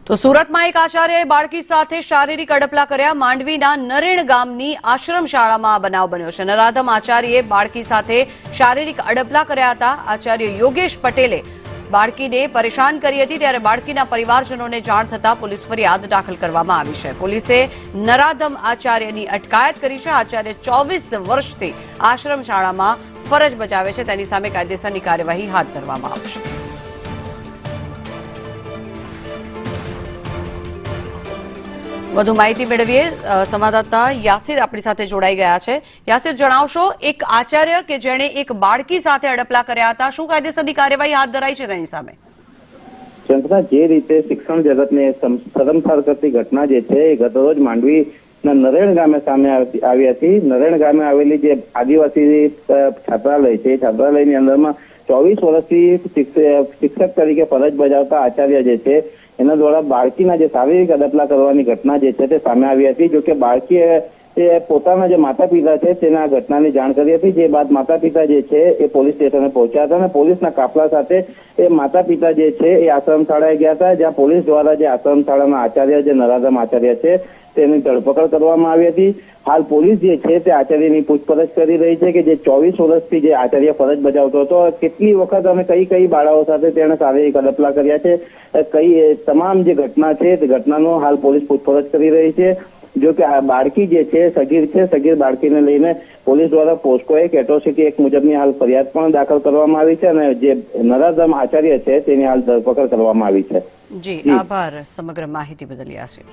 તો સુરતમાં એક આચાર્યએ બાળકી સાથે શારીરિક અડપલા કર્યા। માંડવીના નરેણ ગામની આશ્રમ શાળામાં આ બનાવ બન્યો છે। નરાધમ આચાર્યએ બાળકી સાથે શારીરિક અડપલા કર્યા હતા। આચાર્ય યોગેશ પટેલે બાળકીને પરેશાન કરી હતી, ત્યારે બાળકીના પરિવારજનોને જાણ થતા પોલીસ ફરિયાદ દાખલ કરવામાં આવી છે। પોલીસે નરાધમ આચાર્યની અટકાયત કરી છે। આચાર્ય 24 વર્ષથી આશ્રમ શાળામાં ફરજ બજાવે છે, તેની સામે કાયદેસરની કાર્યવાહી હાથ ધરવામાં આવશે। વધુ માહિતી મેળવીએ, સંવાદદાતા યાસિર આપણી સાથે જોડાઈ ગયા છે। યાસિર, જણાવશો, એક આચાર્ય કે જેણે એક બાળકી સાથે અડપલા કર્યા હતા, શું કાયદેસરની કાર્યવાહી હાથ ધરાઈ છે તેની સામે? સંસ્થા જે રીતે શિક્ષણ જગતને શરમસાર કરતી ઘટના જે છે એ ગતરોજ માંડવીના નરેણ ગામે સામે આવી હતી। નરેણ ગામે આવેલી જે આદિવાસી છાત્રાલય છે, છાત્રાલયની અંદરમાં 24 વર્ષથી શિક્ષક તરીકે ફરજ બજાવતા આચાર્ય જે છે એના દ્વારા બાળકીના જે શારીરિક અડપલા કરવાની ઘટના જે છે તે સામે આવી હતી। જો કે બાળકીએ પોતાના જે માતા પિતા છે તેને આ ઘટનાની જાણ કરી હતી, જે બાદ માતા પિતા જે છે એ પોલીસ સ્ટેશને પહોંચ્યા હતા અને પોલીસના કાફલા સાથે એ માતા પિતા જે છે એ આશ્રમ શાળાએ ગયા હતા, જ્યાં પોલીસ દ્વારા જે આશ્રમ શાળાના આચાર્ય જે નરાધમ આચાર્ય છે તેની ધરપકડ કરવામાં આવી હતી। હાલ પોલીસ જે છે તે આચાર્યની પૂછપરછ કરી રહી છે કે જે 24 વર્ષથી જે આચાર્ય ફરજ બજાવતો હતો, કેટલી વખત અને કઈ બાળાઓ સાથે તેણે શારીરિક અડપલા કર્યા છે, કઈ તમામ જે ઘટના છે તે ઘટનાનો હાલ પોલીસ પૂછપરછ કરી રહી છે। જો કે આ બાળકી જે છે સગીર બાળકીને લઈને પોલીસ દ્વારા પોસ્કો એક એટ્રોસિટી એક્ટ મુજબની હાલ ફરિયાદ પણ દાખલ કરવામાં આવી છે અને જે નરાધમ આચાર્ય છે તેની હાલ ધરપકડ કરવામાં આવી છે। જી, આભાર સમગ્ર માહિતી બદલ યાસિર।